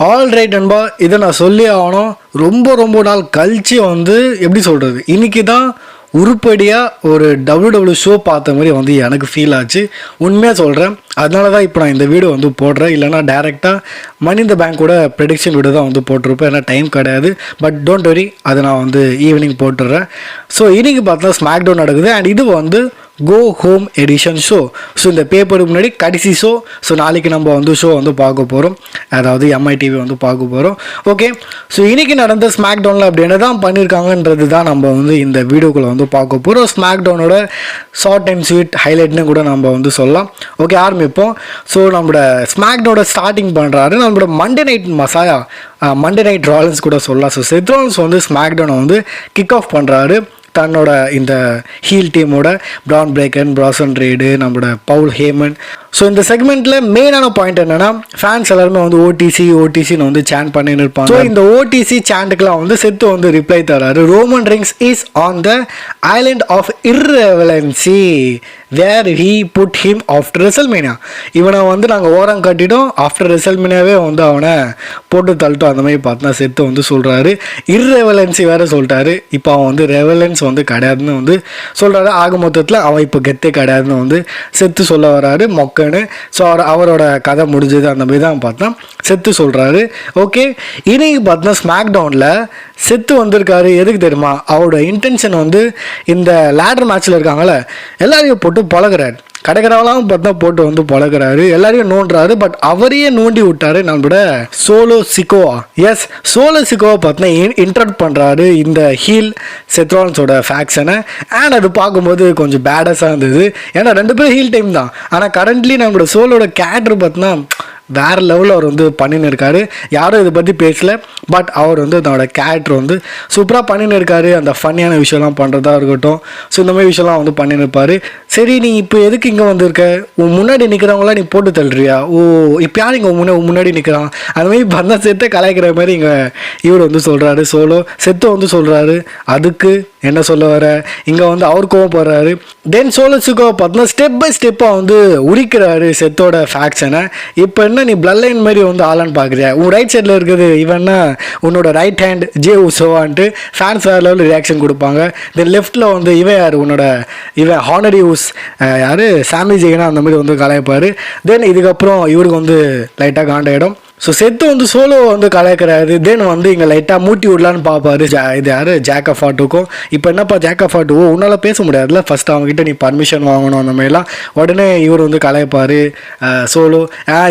All right நண்பா, இதை நான் சொல்லி ஆகணும். ரொம்ப நாள் கழிச்சு வந்து எப்படி சொல்கிறது, இன்றைக்கி தான் உருப்படியாக ஒரு டபிள்யூ ஷோ பார்த்த மாதிரி வந்து எனக்கு ஃபீல் ஆச்சு. உண்மையாக சொல்கிறேன். அதனால தான் இப்போ நான் இந்த வீடியோ வந்து போடுறேன். இல்லைனா டேரெக்டாக மணி இந்த பேங்க்கோட ப்ரெடிக்ஷன் வீடியோ தான் வந்து போட்டிருப்பேன். ஏன்னா டைம் கிடையாது. பட் டோன்ட் வரி, அதை நான் வந்து ஈவினிங் போட்டுடுறேன். ஸோ இன்றைக்கி பார்த்தா ஸ்மாக் டவுன் நடக்குது. அண்ட் இது வந்து go home edition show. So இந்த பேப்பருக்கு முன்னாடி கடைசி ஷோ. ஸோ நாளைக்கு நம்ம வந்து ஷோ வந்து பார்க்க போகிறோம். அதாவது MITV வந்து பார்க்க போகிறோம். ஓகே, ஸோ இன்றைக்கி நடந்த ஸ்மாக் டவுனில் அப்படி என்ன தான் பண்ணியிருக்காங்கன்றது தான் நம்ம வந்து இந்த வீடியோக்குள்ளே வந்து பார்க்க போகிறோம். ஸ்மாக் டவுனோட ஷார்ட் அண்ட் ஸ்வீட் ஹைலைட்னு கூட நம்ம வந்து சொல்லலாம். ஓகே, ஆரம்பிப்போம். ஸோ நம்மளோட ஸ்மாக் டவுனோட ஸ்டார்டிங் பண்ணுறாரு நம்மளோட Monday night messiah, Monday night Rollins கூட சொல்லலாம். ஸோ செத் ராலன்ஸ் வந்து ஸ்மாக் டவுனை வந்து கிக் ஆஃப் பண்ணுறாரு. தன்னோட இந்த ஹீல் டீமோட பிரான் பிரேக்கர், பிராசன் ரீடு, நம்மளோட பவுல் ஹேமன். ஸோ இந்த செக்மெண்ட்டில் மெயினான பாயிண்ட் என்னென்னா, ஃபேன்ஸ் எல்லாருமே வந்து ஓடிசின்னு வந்து சேண்ட் பண்ணின்னு இருப்பாங்க. ஸோ இந்த ஓடிசி சேண்டுக்கெலாம் வந்து செத்து வந்து ரிப்ளை தராரு. Roman Reigns is on the island of irrelevancy where he put him after WrestleMania. இவனை வந்து நாங்கள் ஓரம் கட்டிட்டோம், ஆஃப்டர் ரெசல்மேனியாவே வந்து அவனை போட்டு தள்ளிட்டோம். அந்த மாதிரி பார்த்தா செத்து வந்து சொல்கிறாரு. இர்ரெவலன்சி வேறு சொல்லிட்டாரு. இப்போ அவன் வந்து ரெவலன்ஸ் வந்து கிடையாதுன்னு வந்து சொல்கிறாரு. ஆக மொத்தத்தில் அவன் இப்போ கெத்தே கிடையாதுன்னு வந்து செத்து சொல்ல வராரு மொக்கன்னு. ஸோ அவரோட கதை முடிஞ்சது. அந்த மாதிரி தான் பார்த்தா செத்து சொல்கிறாரு. ஓகே, இன்னைக்கு பார்த்தா ஸ்மாக் டவுனில் செத்து வந்திருக்காரு. எதுக்கு தெரியுமா? அவரோட இன்டென்ஷன் வந்து இந்த லேடர் மேட்ச்சில் இருக்காங்கள எல்லாரையும் போட்டு பழகுறாரு. கடைக்கடவெல்லாம் பார்த்தா போட்டு வந்து பழகுறாரு. எல்லாரையும் நோண்டுறாரு. பட் அவரையே நோண்டி விட்டாரு நம்மளோட சோலோ சிக்கோவா. எஸ், சோலோ சிக்கோவா பார்த்தா இன்ட்ரட் பண்ணுறாரு இந்த ஹீல் செத்ரான்ஸோட ஃபேக்ஷனை. அண்ட் அது பார்க்கும்போது கொஞ்சம் பேடஸாக இருந்தது. ஏன்னா 2 பேரும் ஹீல் டைம் தான். ஆனால் கரண்ட்லி நம்மளோட சோலோட கேரக்டர் பார்த்தீங்கன்னா வேறு லெவலில் அவர் வந்து பண்ணின்னு இருக்காரு. யாரும் இதை பற்றி பேசலை. பட் அவர் வந்து அதோட கேரக்டர் வந்து சூப்பராக பண்ணின்னு இருக்காரு. அந்த ஃபன்னியான விஷயம்லாம் பண்ணுறதா இருக்கட்டும். ஸோ இந்த மாதிரி விஷயம்லாம் வந்து பண்ணின்னு இருப்பார். சரி, நீ இப்போ எதுக்கு இங்கே வந்திருக்க? உன் முன்னாடி நிற்கிறவங்களாம் நீ போட்டு தள்ளுறியா? ஓ, இப்போ யார் இங்கே முன்னாடி நிற்கிறான்? அந்த மாதிரி பந்தா செத்தை கலாய்க்கிற மாதிரி இங்கே இவர் வந்து சொல்கிறாரு. சோலோ செத்து வந்து சொல்கிறாரு. அதுக்கு என்ன சொல்ல வர? இங்கே வந்து அவர் கோவப்படுறாரு. தென் சோலோ சிக்கோ பார்த்தோன்னா ஸ்டெப் பை ஸ்டெப்பாக வந்து உரிக்கிறாரு செத்தோட ஃபேக்ஷனை. இப்போ என்ன நீ பிளட் லைன் மாதிரி வந்து ஆளான்னு பார்க்குறியா? உன் ரைட் சைடில் இருக்குது இவன்னா உன்னோட ரைட் ஹேண்ட் ஜே உசோவான்ட்டு ஃபேன்ஸ் வேறு லெவலில் ரியாக்ஷன் கொடுப்பாங்க. தென் லெஃப்ட்டில் வந்து இவன் யார் உன்னோட இவன் ஹானரி யூஸ் யார் சாமி ஜெயினா அந்த மாதிரி வந்து கலாய்ப்பார். தென் இதுக்கப்புறம் இவருக்கு வந்து லைட்டாக காண்டாயிடும். ஸோ செத்து வந்து சோலோ வந்து கலாய்க்கிறாரு. தென் வந்து இங்கே லைட்டாக மூட்டி விடலான்னு பார்ப்பாரு. இது யார் ஜாக் ஆஃப் ஆட்டுக்கும். இப்போ என்னப்பா ஜாக் ஆஃப் ஆட்டு, உன்னால் பேச முடியாதுல்ல, ஃபஸ்ட்டு அவங்ககிட்ட நீ பர்மிஷன் வாங்கணும் அந்த மாதிரிலாம். உடனே இவர் வந்து கலாய்ப்பார் சோலோ.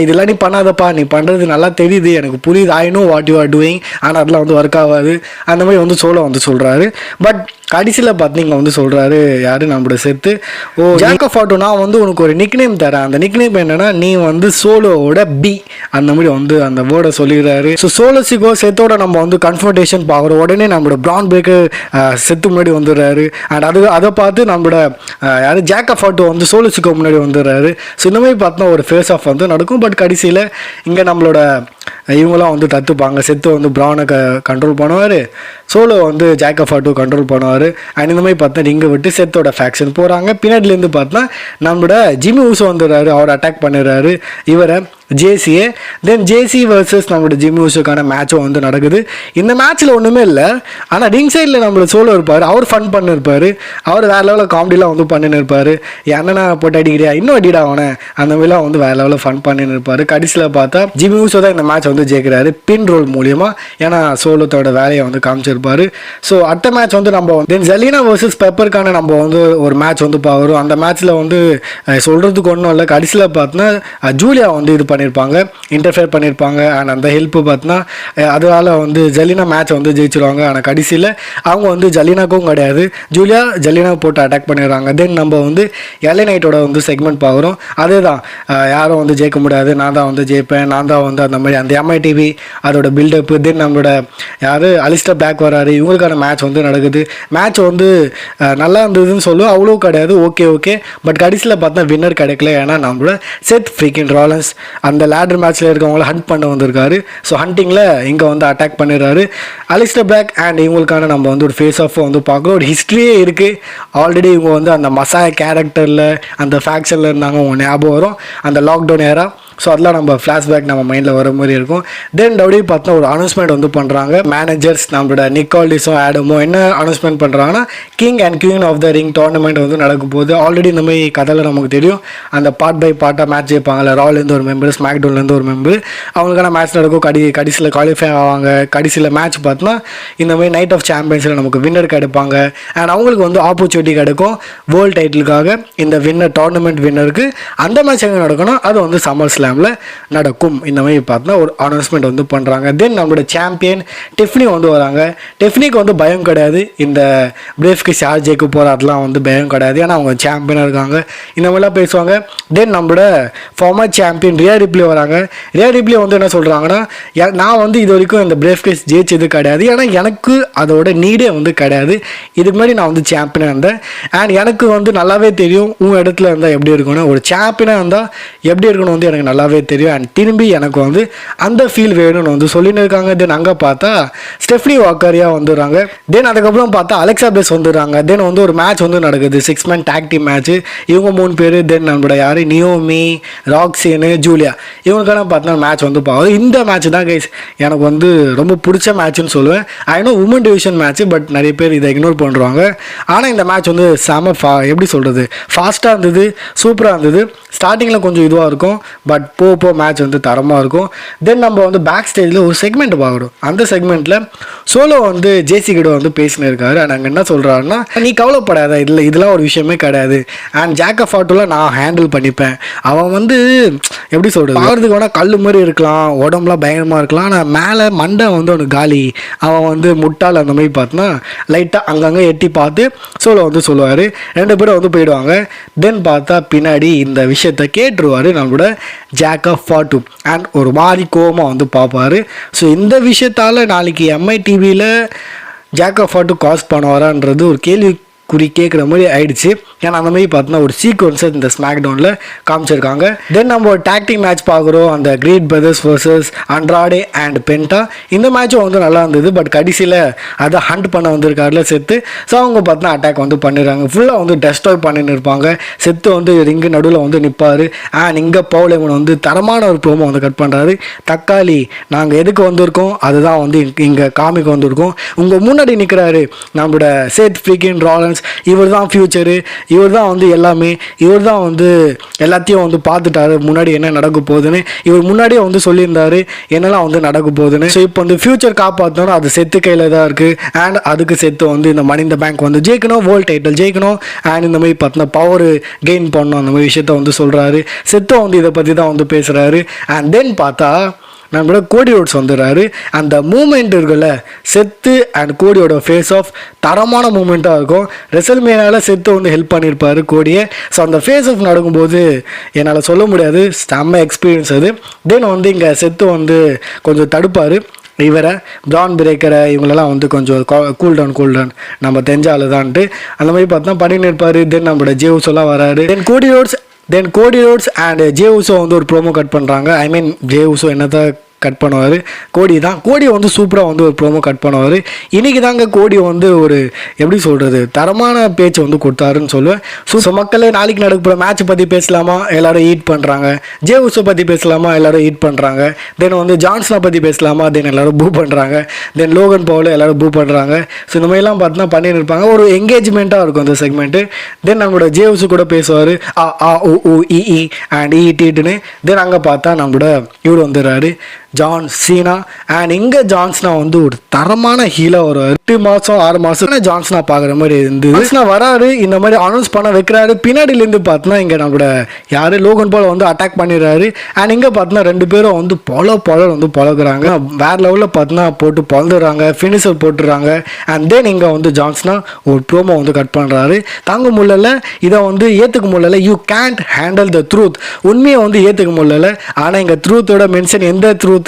இதெல்லாம் நீ பண்ணாதப்பா, நீ பண்ணுறது நல்லா தெரியுது, எனக்கு புரியுது, I know what you are doing. ஆனால் அதெல்லாம் வந்து ஒர்க் ஆகாது அந்த மாதிரி வந்து சோலோ வந்து சொல்கிறாரு. பட் கடைசியில் பார்த்தீங்க வந்து சொல்கிறாரு யார் நம்மளோட செத்து, ஓ ஜாக் ஆஃப் ஆட்டோ, நான் வந்து உனக்கு ஒரு நிக்நேம் தரேன். அந்த நிக்நேம் என்னென்னா நீ வந்து சோலோவோட பி அந்த மாதிரி வந்து அந்த வேர்டை சொல்லிடுறாரு. ஸோ சோலோ சிக்கோ செத்தோட நம்ம வந்து கன்ஃபர்டேஷன் பார்க்குறோம். உடனே நம்மளோட பிரான் பிரேக்கர் செத்து முன்னாடி வந்துடுறாரு. அண்ட் அதை பார்த்து நம்மளோட யார் ஜாக் ஆஃப் ஆட்டோ வந்து சோலோ சிக்கோ முன்னாடி வந்துடுறாரு. ஸோ இந்த மாதிரி பார்த்தா ஒரு ஃபேஸ் ஆஃப் வந்து நடக்கும். பட் கடைசியில் இங்கே நம்மளோட இவங்களாம் வந்து தத்துப்பாங்க. செத்து வந்து பிரானை கண்ட்ரோல் பண்ணுவார், சோலோ வந்து ஜாக் ஆஃப் ஆட்டோ கண்ட்ரோல் பண்ணுவார். அண்ட் இந்த மாதிரி பார்த்தா இங்கே விட்டு செத்தோட ஃபேக்ஷன் போகிறாங்க. பின்னாடிலேருந்து பார்த்தா நம்மளோட ஜிம்மி ஊசோ வந்துடுறாரு. அவர் அட்டாக் பண்ணிடுறாரு இவரை ஜேசியே. தென் ஜேசி வர்சஸ் நம்மளோட ஜிம்மி ஊசோக்கான மேட்சும் வந்து நடக்குது. இந்த மேட்ச்சில் ஒன்றுமே இல்லை. ஆனால் ரிங் சைடில் நம்மளோட சோலோ இருப்பார். அவர் ஃபன் பண்ணிருப்பார். அவர் வேறு லெவலில் காமெடிலாம் வந்து பண்ணின்னு இருப்பார். என்னென்னா போட்டு அடிக்கிறியா, இன்னும் அடிடா அவனை, அந்த மாதிரிலாம் வந்து வேறு லெவலில் ஃபன் பண்ணின்னு இருப்பார். கடைசியில் பார்த்தா ஜிம்மி ஊசோ தான் இந்த மேட்ச் வந்து ஜெயிக்கிறாரு பின் ரோல் மூலியமாக. ஏன்னா சோலோத்தோட வேலையை வந்து காமிச்சிருப்பார். ஸோ அடுத்த மேட்ச் வந்து நம்ம தென் ஜெலினா வர்சஸ் பெப்பருக்கான நம்ம வந்து ஒரு மேட்ச் வந்து பார்க்குறோம். அந்த மேட்ச்சில் வந்து சொல்கிறதுக்கு ஒன்றும் இல்லை. கடைசியில் பார்த்தோன்னா ஜூலியா வந்து இது பண்ணியிருப்பாங்க, இன்டர்ஃபியர் பண்ணியிருப்பாங்க. அண்ட் அந்த ஹெல்ப்பு பார்த்தோன்னா அதனால் வந்து ஜெலினா மேட்ச் வந்து ஜெயிச்சிருவாங்க. ஆனால் கடைசியில் அவங்க வந்து ஜெலினாக்கும் கிடையாது, ஜெலினா போட்டு அட்டாக் பண்ணிடுறாங்க. தென் நம்ம வந்து எல்ஏ நைட்டோட வந்து செக்மெண்ட் பார்க்குறோம். அதே தான், யாரும் வந்து ஜெயிக்க முடியாது, நான் தான் வந்து ஜெயிப்பேன், நான் தான் வந்து அந்த மாதிரி அந்த MITV அதோட பில்டப்பு. தென் நம்மளோட யார் அலிஸ்டர் பிளாக் வராரு. இவங்களுக்கான மேட்ச் வந்து நடக்குது. மேட்ச் வந்து நல்லா இருந்ததுன்னு சொல்லுவோம், அவ்வளோ கிடையாது, ஓகே. பட் கடைசியில் பார்த்தா வின்னர் கிடைக்கல. ஏன்னா நம்மளோட செத் ஃப்ரீக்கின் ராலன்ஸ் அந்த லேடர் மேட்ச்சில் இருக்கவங்கள ஹண்ட் பண்ண வந்திருக்காரு. ஸோ ஹண்டிங்கில் இங்கே வந்து அட்டாக் பண்ணிடுறாரு அலிஸ்டர் பிளாக். அண்ட் இவங்களுக்கான நம்ம வந்து ஒரு ஃபேஸ் ஆஃப் வந்து பார்க்குறோம். ஒரு ஹிஸ்ட்ரியே இருக்குது. ஆல்ரெடி இவங்க வந்து அந்த மசாயா கேரக்டரில் அந்த ஃபேக்ஷனில் இருந்தாங்க, உங்கள் ஞாபகம் வரும். அந்த லாக்டவுன் ஏரா ஸோ அதெல்லாம் நம்ம ஃப்ளாஷ்பேக் நம்ம மைண்டில் வர மாதிரி இருக்கும். தென் டபிள்யூ பார்த்தா ஒரு அனௌன்ஸ்மெண்ட் வந்து பண்ணுறாங்க. மேனேஜர்ஸ் நம்மளோட நிக்கோல்டிஸும் ஆடமும் என்ன அனௌன்ஸ்மெண்ட் பண்ணுறாங்கன்னா, king and queen of the ring tournament வந்து நடக்கும் போது ஆல்ரெடி இந்த மாதிரி கதையில் நமக்கு தெரியும். அந்த பார்ட் பை பார்ட்டாக மேட்ச் ஜெயிப்பாங்கல்ல, ராலேருந்து ஒரு மெம்பர், ஸ்மாக்டவுன்லேருந்து ஒரு மெம்பர், அவங்களுக்கான மேட்ச் நடக்கும். கடைசியில் குவாலிஃபை ஆவாங்க. கடைசியில் மேட்ச் பார்த்தோன்னா இந்த மாதிரி நைட் ஆஃப் சாம்பியன்ஸில் நமக்கு வின்னர் கிடைப்பாங்க. அண்ட் அவங்களுக்கு வந்து ஆப்பர்ச்சுனிட்டி கிடைக்கும் வேர்ல்டு டைட்டிலுக்காக. இந்த வின்னர் டோர்னமெண்ட் வின்னருக்கு அந்த மேட்ச் எங்கே நடக்கணும், அது வந்து சம்மர் ஸ்லாமில் நடக்கும். இந்த மாதிரி பார்த்தோன்னா ஒரு அனௌன்ஸ்மெண்ட் வந்து பண்ணுறாங்க. தென் நம்மளோட சாம்பியன் டிஃப்னி வந்து வராங்க. டிஃப்னிக்கு வந்து பயம் கிடையாது, இந்த பிரேஃப்க்கு யார் ஜெயிக்க போகிற அதெல்லாம் வந்து பயம் கிடையாது, ஏன்னா அவங்க சாம்பியனாக இருக்காங்க. இந்த மாதிரிலாம் பேசுவாங்க. தென் நம்மளோட ஃபார்மர் சாம்பியன் ரியா ரிப்ளி வராங்க. ரியா ரிப்ளி வந்து என்ன சொல்கிறாங்கன்னா, நான் வந்து இது வரைக்கும் இந்த பிரேஃப் கேஸ் ஜெயிச்சது கிடையாது, ஏன்னா எனக்கு அதோட நீடே வந்து கிடையாது. இதுக்கு முன்னாடி நான் வந்து சாம்பியனாக இருந்தேன். அண்ட் எனக்கு வந்து நல்லாவே தெரியும் உன் இடத்துல இருந்தால் எப்படி இருக்கணும், ஒரு சாம்பியனாக இருந்தால் எப்படி இருக்கணும் வந்து எனக்கு நல்லாவே தெரியும். அண்ட் திரும்பி எனக்கு வந்து அந்த ஃபீல் வேணும்னு வந்து சொல்லின்னு இருக்காங்க. தென் அங்கே பார்த்தா ஸ்டெஃப்னி வாக்கரியா வந்துடுறாங்க. தென் அதுக்கப்புறம் பார்த்தா அலெக்சா பிளேஸ் வந்துடுறாங்க. தென் வந்து ஒரு மேட்ச் வந்து நடக்குது, 6 man tag team மேட்ச். இவங்க 3 பேர், தென் நம்மளோட யார், நியோமி, ராக்ஸினு, ஜூலியா, இவங்களுக்கான பார்த்தா மேட்ச் வந்து பார்க்குது. இந்த மேட்ச் தான் கைஸ் எனக்கு வந்து ரொம்ப பிடிச்ச மேட்ச்னு சொல்லுவேன். I know woman division match, but நிறைய பேர் இதை இக்னோர் பண்ணுறாங்க. ஆனால் இந்த மேட்ச் வந்து செம எப்படி சொல்கிறது, ஃபாஸ்ட்டாக இருந்தது, சூப்பராக இருந்தது. ஸ்டார்டிங்கில் கொஞ்சம் இதுவாக இருக்கும், பட் போ மேட்ச் வந்து தரமாக இருக்கும். தென் நம்ம வந்து பேக் ஸ்டேஜில் ஒரு செக்மெண்ட் பார்க்குறோம். அந்த செக்மெண்ட்டில் சோலோ வந்து ஜேசி கிட்ட வந்து பேசினு இருக்காரு. அண்ட் அங்கே என்ன சொல்கிறாருன்னா, நீ கவலைப்படாத, இதெல்லாம் ஒரு விஷயமே கிடையாது. அண்ட் ஜாக் ஆஃப் ஆட்டோவில் நான் ஹேண்டில் பண்ணிப்பேன். அவன் வந்து எப்படி சொல்கிறது, பார்க்கறதுக்கு வேணால் கல் மாதிரி இருக்கலாம், உடம்புலாம் பயங்கரமாக இருக்கலாம், ஆனால் மேலே மண்டை வந்து அவனுக்கு காலி, அவன் வந்து முட்டாள். அந்த மாதிரி பார்த்தோன்னா லைட்டாக அங்கங்கே எட்டி பார்த்து சோலோ வந்து சொல்லுவார். 2 பேரும் வந்து போயிடுவாங்க. தென் பார்த்தா பின்னாடி இந்த விஷயத்தை கேட்டுருவார் நம்மளோட ஜாக் ஆஃப் ஃபாட்டு. அண்ட் ஒரு மாதிரி கோவமாக வந்து பார்ப்பார். ஸோ இந்த விஷயத்தால் நாளைக்கு எம்ஐ டிவியில் ஜாக் ஆஃப் ஃபாட்டு காஸ் பண்ணுவாரான்றது ஒரு கேள்வி கேட்குற மாதிரி ஆயிடுச்சு. ஏன்னா அந்த மாதிரி பார்த்தோன்னா ஒரு சீக்வன்ஸை இந்த ஸ்மாக் டவுனில் காமிச்சிருக்காங்க. தென் நம்ம ஒரு டாக்டிங் மேட்ச் பார்க்குறோம், அந்த கிரேட் பிரதர்ஸ் வர்சஸ் அண்ட்ராடே அண்ட் பென்டா. இந்த மேட்சும் வந்து நல்லா இருந்தது, பட் கடைசியில் அதை ஹண்ட் பண்ண வந்திருக்காருல செத்து. ஸோ அவங்க பார்த்தா அட்டாக் வந்து பண்ணிடுறாங்க, ஃபுல்லாக வந்து டெஸ்ட்ராய் பண்ணின்னு இருப்பாங்க. செத்து வந்து ரிங்கு நடுவில் வந்து நிற்பார். அண்ட் இங்கே பவுலேமன் வந்து தரமான ஒரு ப்ரோமோ வந்து கட் பண்ணுறாரு. தக்காளி, நாங்கள் எதுக்கு வந்திருக்கோம் அதுதான் வந்து இங்கே காமிக்க வந்திருக்கோம். உங்கள் முன்னாடி நிற்கிறாரு நம்மளோட சேத் ஃப்ரீக்கின் ராலன்ஸ். இவர் தான் ஃபியூச்சரு, இவர் தான் வந்து எல்லாமே, இவர் தான் வந்து எல்லாத்தையும் வந்து பார்த்துட்டாரு முன்னாடி என்ன நடக்க போகுதுன்னு. இவர் முன்னாடியே வந்து சொல்லியிருந்தாரு என்னெல்லாம் வந்து நடக்க போகுதுன்னு. ஸோ இப்போ வந்து ஃபியூச்சர் காப்பாற்றணும், அது செத்து கையில் தான் இருக்குது. அண்ட் அதுக்கு செத்து வந்து இந்த மணி இந்த பேங்க் வந்து ஜெயிக்கணும், வேர்ல்டு டைட்டில் ஜெயிக்கணும், அண்ட் இந்த மாதிரி பார்த்தீங்கன்னா பவர் கெயின் பண்ணணும், அந்த மாதிரி விஷயத்த வந்து சொல்கிறாரு. செத்தும் வந்து இதை பற்றி தான் வந்து பேசுகிறாரு. அண்ட் தென் பார்த்தா நம்மளோட கோடி ரோட்ஸ் வந்துடுறாரு. அந்த மூமெண்ட் இருக்குல்ல, செத்து அண்ட் கோடியோட ஃபேஸ் ஆஃப் தரமான மூமெண்ட்டாக இருக்கும். ரெசல்மேனியாவில் செத்து வந்து ஹெல்ப் பண்ணியிருப்பார் கோடியை. ஸோ அந்த ஃபேஸ் ஆஃப் நடக்கும்போது என்னால் சொல்ல முடியாது, செம்ம எக்ஸ்பீரியன்ஸ் அது. தென் வந்து இங்கே செத்து வந்து கொஞ்சம் தடுப்பார் இவரை, பிரான் பிரேக்கரை, இவங்களெல்லாம் வந்து கொஞ்சம் கூல் டவுன் நம்ம தெரிஞ்சாலு தான்ட்டு அந்த மாதிரி பார்த்தா பண்ணின்னு இருப்பார். தென் நம்மளோட ஜேவுஸ் எல்லாம் வராரு. தென் கோடி ரோட்ஸ் அண்ட் ஜே உசோ வந்து ஒரு ப்ரோமோ கட் பண்ணுறாங்க. ஐ மீன் ஜே உசோ என்னதான் கட் பண்ணுவார், கோடி வந்து சூப்பராக வந்து ஒரு ப்ரோமோ கட் பண்ணுவார். இன்றைக்கி தாங்க கோடி வந்து ஒரு எப்படி சொல்கிறது தரமான பேச்சு வந்து கொடுத்தாருன்னு சொல்லுவேன். ஸோ மக்களே, நாளைக்கு நடக்க போகிற மேட்ச் பற்றி பேசலாமா, எல்லோரும் ஈட் பண்ணுறாங்க. ஜே உசோ பற்றி பேசலாமா, எல்லோரும் ஈட் பண்ணுறாங்க. தென் வந்து ஜான்சனை பற்றி பேசலாமா, தென் எல்லோரும் பூ பண்ணுறாங்க. தென் லோகன் பவுல் எல்லோரும் பூ பண்ணுறாங்க. ஸோ இந்த மாதிரிலாம் பார்த்தீங்கன்னா பண்ணின்னு இருப்பாங்க. ஒரு என்கேஜ்மெண்ட்டாக இருக்கும் அந்த செக்மெண்ட்டு. தென் நம்மளோட ஜே உசோ கூட பேசுவார், இ அண்ட் ஈட்டுன்னு. தென் அங்கே பார்த்தா நம்மளோட இவர் வந்துடுறாரு ஜான் சீனா. அண்ட் இங்கே ஜான்ஸ்னா வந்து ஒரு தரமான ஹீலாக ஒரு 8 மாதம் 6 மாதம் ஜான்ஸ்னா பார்க்குற மாதிரி இருந்தது. ஜான்ஸ்னா வராரு, இந்த மாதிரி அனௌன்ஸ் பண்ண வைக்கிறாரு. பின்னாடியிலேருந்து பார்த்தோன்னா இங்கே நம்மளோட யார் லோகன் பால் வந்து அட்டாக் பண்ணிடுறாரு. அண்ட் இங்கே பார்த்தோன்னா 2 பேரும் வந்து பொல வந்து பழகுறாங்க. வேறு லெவலில் பார்த்தோன்னா போட்டு பொழுதுறாங்க, ஃபினிஷர் போட்டுறாங்க. அண்ட் தென் இங்கே வந்து ஜான்ஸ்னா ஒரு ப்ரோமோ வந்து கட் பண்ணுறாரு. தாங்க முடியல, இதை வந்து ஏற்றுக்க முடியல. You Gantt handle the truth, உண்மையை வந்து ஏற்றுக்க முடியல. ஆனால் இங்கே ட்ரூத்தோட மென்ஷன் எந்த ட்ரூத்னு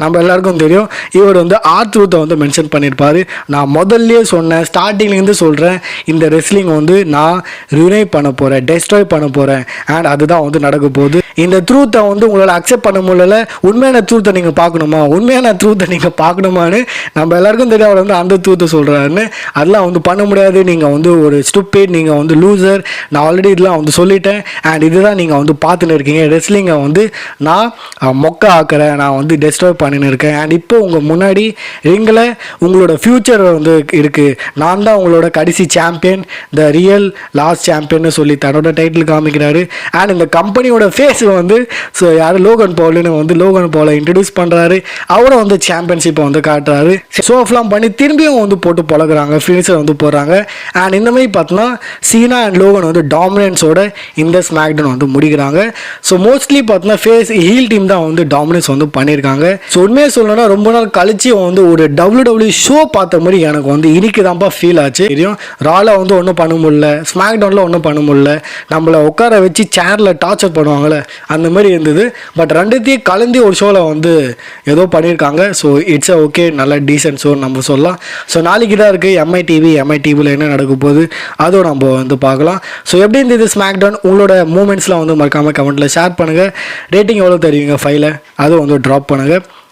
நம்ம எல்லாருக்கும் தெரியும். இவர் வந்து ட்ரூத்தை வந்து மென்ஷன் பண்ணியிருப்பாரு. நான் முதல்லயே சொன்னேன், ஸ்டார்டிங்லேருந்து சொல்கிறேன், இந்த ரெஸ்லிங் வந்து நான் ரினைவ் பண்ண போகிறேன், டெஸ்ட்ராய் பண்ண போகிறேன். அண்ட் அதுதான் வந்து நடக்க போகுது. இந்த ட்ரூத்தை வந்து உங்களால் அக்செப்ட் பண்ண முடியல. உண்மையான ட்ரூத்தை நீங்கள் பார்க்கணுமா, உண்மையான ட்ரூத்தை நீங்கள் பார்க்கணுமான்னு நம்ம எல்லாருக்கும் தெரியும். அவர் வந்து அந்த ட்ரூத்தை சொல்கிறாருன்னு. அதெல்லாம் வந்து பண்ண முடியாது. நீங்கள் வந்து ஒரு ஸ்டூபிட், நீங்கள் வந்து லூசர். நான் ஆல்ரெடி இதெல்லாம் வந்து சொல்லிட்டேன். அண்ட் இதுதான் நீங்கள் வந்து பார்த்துன்னு இருக்கீங்க. ரெஸ்லிங்கை வந்து நான் மொக்க ஆக்குறேன், நான் வந்து டெஸ்ட்ராய் பண்ணின்னு இருக்கேன். அண்ட் இப்போ உங்கள் முன்னாடி ரிங்கில் உங்களோட ஃப்யூச்சர் வந்து இருக்குது. நான் தான் உங்களோட கடைசி சாம்பியன், த ரியல் லாஸ்ட் சாம்பியன்னு சொல்லி தன்னோட டைட்டில் காமிக்கிறாரு. அண்ட் இந்த கம்பெனியோட ஃபேஸ் வந்து ஸோ யார் லோகன் பவுல்னு வந்து லோகன் பவுலை இன்ட்ரடியூஸ் பண்ணுறாரு. அவரை வந்து சாம்பியன்ஷிப்பை வந்து காட்டுறாரு. ஷோஃப்லாம் பண்ணி திரும்பியும் வந்து போட்டு பழகுறாங்க, ஃபினிஷர் வந்து போடுறாங்க. அண்ட் இந்த மாதிரி பார்த்தோன்னா சீனா அண்ட் லோகன் வந்து டாமினன்ஸோட இந்த ஸ்மாக்டவுன் வந்து முடிக்கிறாங்க. ஸோ மோஸ்ட்லி பார்த்தோன்னா ஃபேஸ் ஹீல் டீம் தான் வந்து டாமினன்ஸ் வந்து பண்ணியிருக்காங்க. ஸோ உண்மையை சொல்லணும்னா ரொம்ப நாள் கழிச்சு வந்து ஒரு WWE ஷோ பார்த்த மாதிரி எனக்கு வந்து இன்னைக்கு தான்ப்பா ஃபீல் ஆச்சு. தெரியும், ரால வந்து ஒன்றும் பண்ண முடியல, ஸ்மாக்டவுனில் ஒன்றும் பண்ண முடியல, நம்மளை உட்கார வச்சு சேரில் டார்ச்சர் பண்ணுவாங்கள்ல அந்த மாதிரி இருந்தது. பட் ரெண்டுத்தையும் கலந்து ஒரு ஷோவில் வந்து ஏதோ பண்ணியிருக்காங்க. ஸோ இட்ஸ் ஓகே, நல்ல டீசன்ட் ஷோ நம்ம சொல்லலாம். ஸோ நாளைக்கு தான் இருக்குது எம்ஐ டிவியில் என்ன நடக்க போகுது அதுவும் நம்ம வந்து பார்க்கலாம். ஸோ எப்படி இருந்தது ஸ்மாக்டவுன்? உங்களோட மூமெண்ட்ஸ்லாம் வந்து மறக்காமல் கமெண்ட்டில் ஷேர் பண்ணுங்கள். ரேட்டிங் எவ்வளோ தருவீங்க 5ல் அதுவும் வந்து ட்ராப் பண்ணுங்கள்.